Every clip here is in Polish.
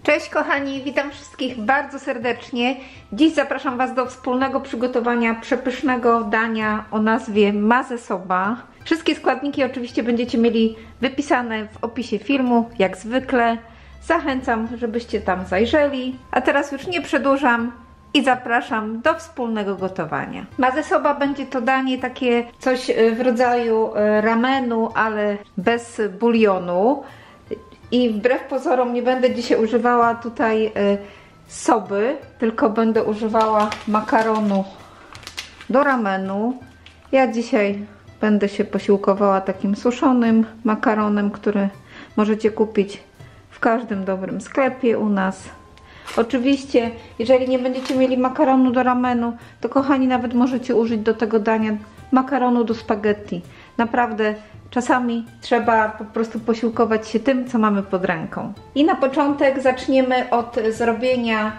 Cześć kochani, witam wszystkich bardzo serdecznie. Dziś zapraszam Was do wspólnego przygotowania przepysznego dania o nazwie Mase Soba. Wszystkie składniki oczywiście będziecie mieli wypisane w opisie filmu, jak zwykle. Zachęcam, żebyście tam zajrzeli. A teraz już nie przedłużam i zapraszam do wspólnego gotowania. Mase Soba będzie to danie takie coś w rodzaju ramenu, ale bez bulionu. I wbrew pozorom nie będę dzisiaj używała tutaj soby, tylko będę używała makaronu do ramenu. Ja dzisiaj będę się posiłkowała takim suszonym makaronem, który możecie kupić w każdym dobrym sklepie u nas. Oczywiście, jeżeli nie będziecie mieli makaronu do ramenu, to kochani, nawet możecie użyć do tego dania makaronu do spaghetti. Naprawdę czasami trzeba po prostu posiłkować się tym, co mamy pod ręką. I na początek zaczniemy od zrobienia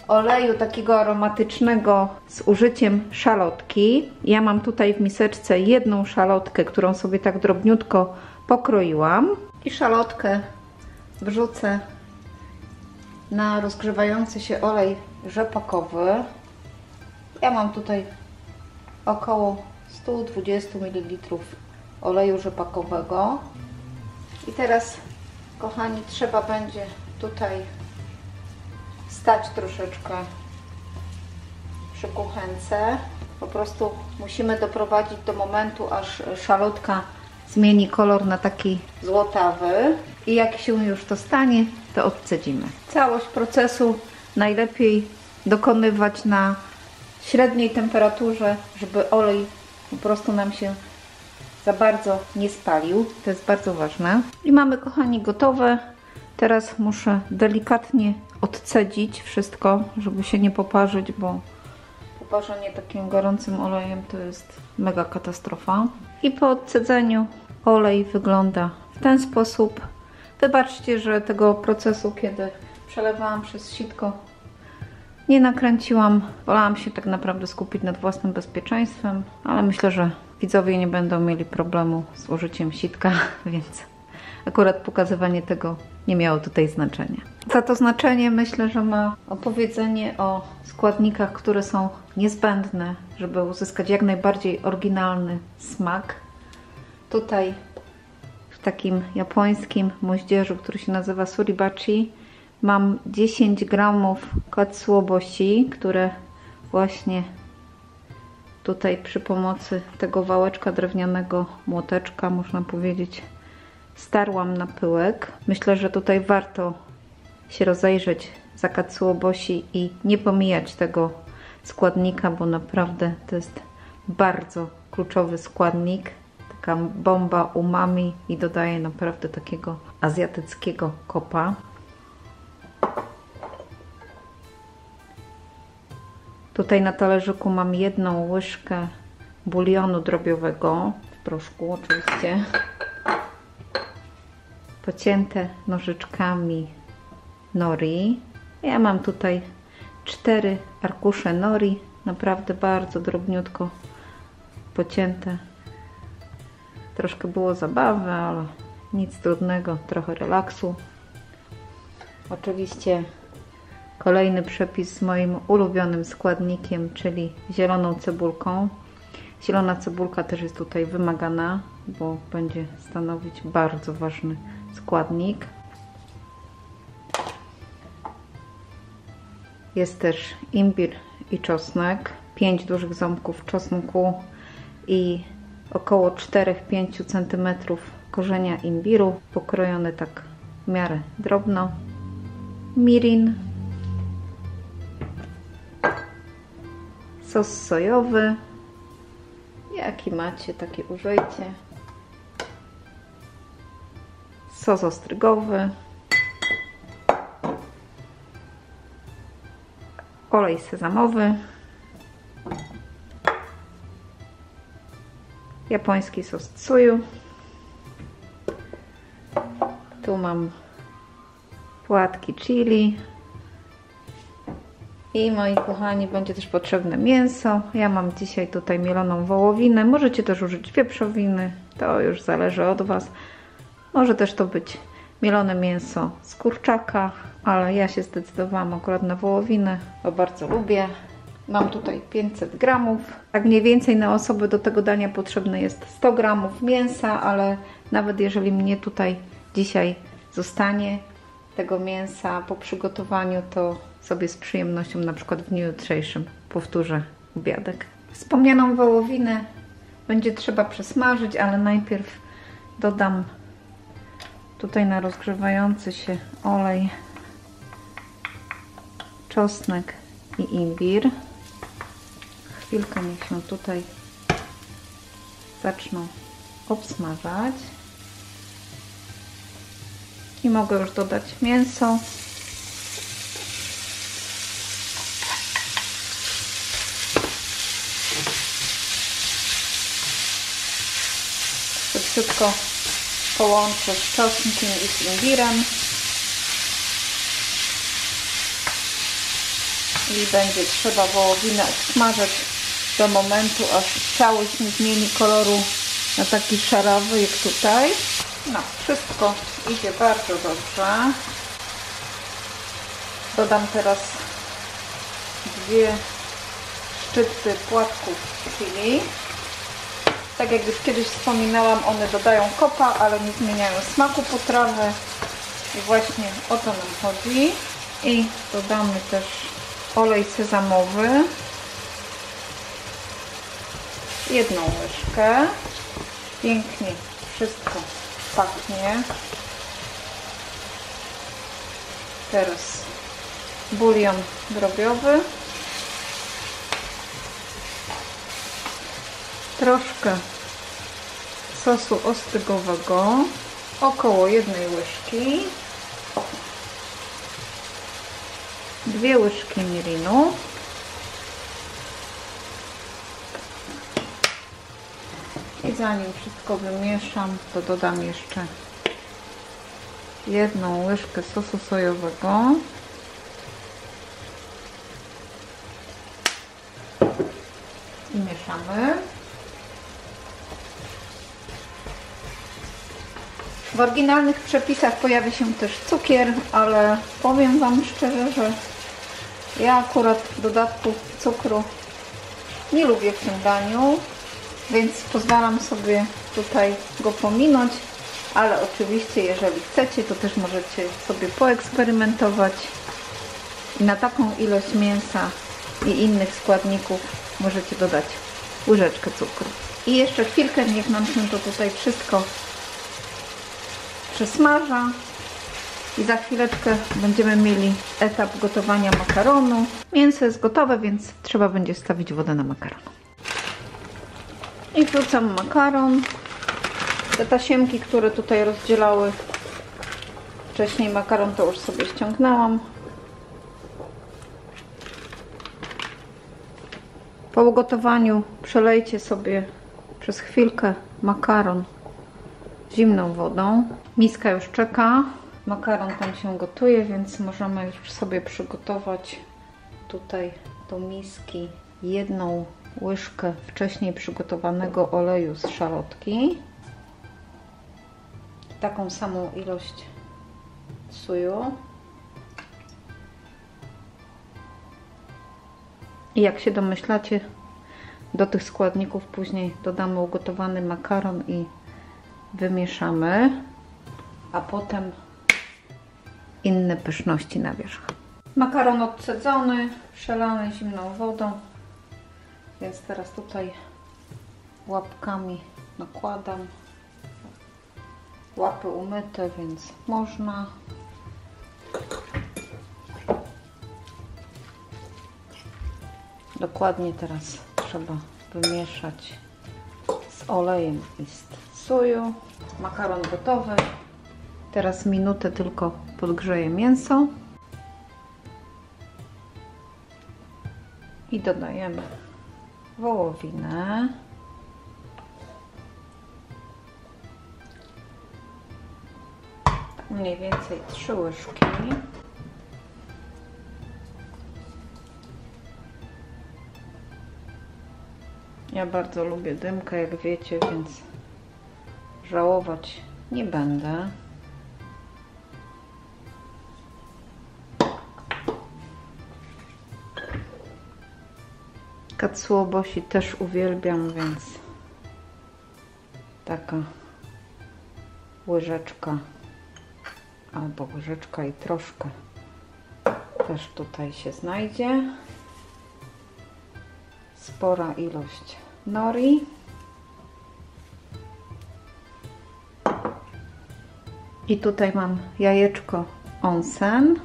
oleju takiego aromatycznego z użyciem szalotki. Ja mam tutaj w miseczce jedną szalotkę, którą sobie tak drobniutko pokroiłam. I szalotkę wrzucę na rozgrzewający się olej rzepakowy. Ja mam tutaj około 120 ml oleju rzepakowego. I teraz, kochani, trzeba będzie tutaj stać troszeczkę przy kuchence. Po prostu musimy doprowadzić do momentu, aż szalotka zmieni kolor na taki złotawy. I jak się już to stanie, to odcedzimy. Całość procesu najlepiej dokonywać na średniej temperaturze, żeby olej po prostu nam się za bardzo nie spalił. To jest bardzo ważne. I mamy, kochani, gotowe. Teraz muszę delikatnie odcedzić wszystko, żeby się nie poparzyć, bo poparzenie takim gorącym olejem to jest mega katastrofa. I po odcedzeniu olej wygląda w ten sposób. Wybaczcie, że tego procesu, kiedy przelewałam przez sitko, nie nakręciłam. Wolałam się tak naprawdę skupić nad własnym bezpieczeństwem, ale myślę, że widzowie nie będą mieli problemu z użyciem sitka, więc akurat pokazywanie tego nie miało tutaj znaczenia. Za to znaczenie myślę, że ma opowiedzenie o składnikach, które są niezbędne, żeby uzyskać jak najbardziej oryginalny smak. Tutaj w takim japońskim moździerzu, który się nazywa suribachi, mam 10 gramów katsuobushi, które właśnie tutaj przy pomocy tego wałeczka drewnianego, młoteczka, można powiedzieć, starłam na pyłek. Myślę, że tutaj warto się rozejrzeć za katsuobushi i nie pomijać tego składnika, bo naprawdę to jest bardzo kluczowy składnik. Taka bomba umami i dodaje naprawdę takiego azjatyckiego kopa. Tutaj na talerzyku mam jedną łyżkę bulionu drobiowego, w proszku oczywiście, pocięte nożyczkami nori. Ja mam tutaj 4 arkusze nori, naprawdę bardzo drobniutko pocięte. Troszkę było zabawy, ale nic trudnego, trochę relaksu. Oczywiście kolejny przepis z moim ulubionym składnikiem, czyli zieloną cebulką. Zielona cebulka też jest tutaj wymagana, bo będzie stanowić bardzo ważny składnik. Jest też imbir i czosnek, 5 dużych ząbków czosnku i około 4-5 cm korzenia imbiru, pokrojone tak w miarę drobno. Mirin, sos sojowy, jaki macie, taki użyjcie. Sos ostrygowy, olej sezamowy, japoński sos tsuyu. Tu mam płatki chili. I moi kochani, będzie też potrzebne mięso. Ja mam dzisiaj tutaj mieloną wołowinę. Możecie też użyć wieprzowiny. To już zależy od Was. Może też to być mielone mięso z kurczaka, ale ja się zdecydowałam akurat na wołowinę, bo bardzo lubię. Mam tutaj 500 gramów. Tak mniej więcej na osobę do tego dania potrzebne jest 100 gramów mięsa, ale nawet jeżeli mnie tutaj dzisiaj zostanie tego mięsa po przygotowaniu, to sobie z przyjemnością na przykład w dniu jutrzejszym powtórzę obiadek. Wspomnianą wołowinę będzie trzeba przesmażyć, ale najpierw dodam tutaj na rozgrzewający się olej czosnek i imbir. Chwilkę niech się tutaj zaczną obsmażać. I mogę już dodać mięso. Szybciutko połączę z czosnkiem i z imbirem. I będzie trzeba wołowinę obsmażać do momentu, aż całość nie zmieni koloru na taki szarawy jak tutaj. No, wszystko idzie bardzo dobrze. Dodam teraz 2 szczypty płatków chili. Tak jak już kiedyś wspominałam, one dodają kopa, ale nie zmieniają smaku potrawy. I właśnie o to nam chodzi. I dodamy też olej sezamowy. 1 łyżkę. Pięknie wszystko pachnie. Teraz bulion drobiowy. Troszkę sosu ostrygowego, około 1 łyżki. 2 łyżki mirinu. I zanim wszystko wymieszam, to dodam jeszcze 1 łyżkę sosu sojowego. I mieszamy. W oryginalnych przepisach pojawi się też cukier, ale powiem Wam szczerze, że ja akurat dodatku cukru nie lubię w tym daniu, więc pozwalam sobie tutaj go pominąć, ale oczywiście jeżeli chcecie, to też możecie sobie poeksperymentować i na taką ilość mięsa i innych składników możecie dodać łyżeczkę cukru. I jeszcze chwilkę niech nam się to tutaj wszystko przesmaża i za chwileczkę będziemy mieli etap gotowania makaronu. Mięso jest gotowe, więc trzeba będzie wstawić wodę na makaron. I wrzucam makaron. Te tasiemki, które tutaj rozdzielały wcześniej makaron, to już sobie ściągnęłam. Po ugotowaniu przelejcie sobie przez chwilkę makaron zimną wodą. Miska już czeka. Makaron tam się gotuje, więc możemy już sobie przygotować tutaj do miski 1 łyżkę wcześniej przygotowanego oleju z szalotki. Taką samą ilość soju. I jak się domyślacie, do tych składników później dodamy ugotowany makaron i wymieszamy, a potem inne pyszności na wierzch. Makaron odcedzony, przelany zimną wodą, więc teraz tutaj łapkami nakładam. Łapy umyte, więc można. Dokładnie teraz trzeba wymieszać z olejem i z soju. Makaron gotowy. Teraz minutę tylko podgrzeję mięso i dodajemy wołowinę. Tak mniej więcej 3 łyżki. Ja bardzo lubię dymkę, jak wiecie, więc żałować nie będę. Katsuobushi też uwielbiam, więc taka łyżeczka albo łyżeczka i troszkę też tutaj się znajdzie. Spora ilość nori. I tutaj mam jajeczko onsen.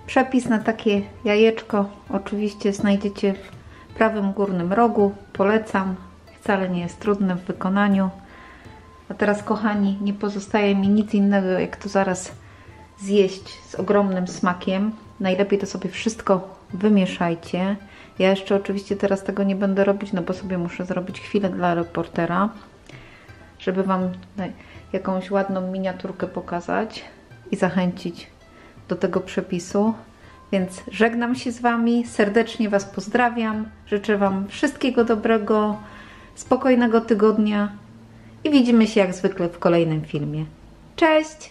Przepis na takie jajeczko oczywiście znajdziecie w prawym górnym rogu. Polecam. Wcale nie jest trudne w wykonaniu. A teraz, kochani, nie pozostaje mi nic innego, jak to zaraz zjeść z ogromnym smakiem. Najlepiej to sobie wszystko wymieszajcie. Ja jeszcze oczywiście teraz tego nie będę robić, no bo sobie muszę zrobić chwilę dla reportera, żeby Wam jakąś ładną miniaturkę pokazać i zachęcić do tego przepisu. Więc żegnam się z Wami, serdecznie Was pozdrawiam, życzę Wam wszystkiego dobrego, spokojnego tygodnia i widzimy się jak zwykle w kolejnym filmie. Cześć!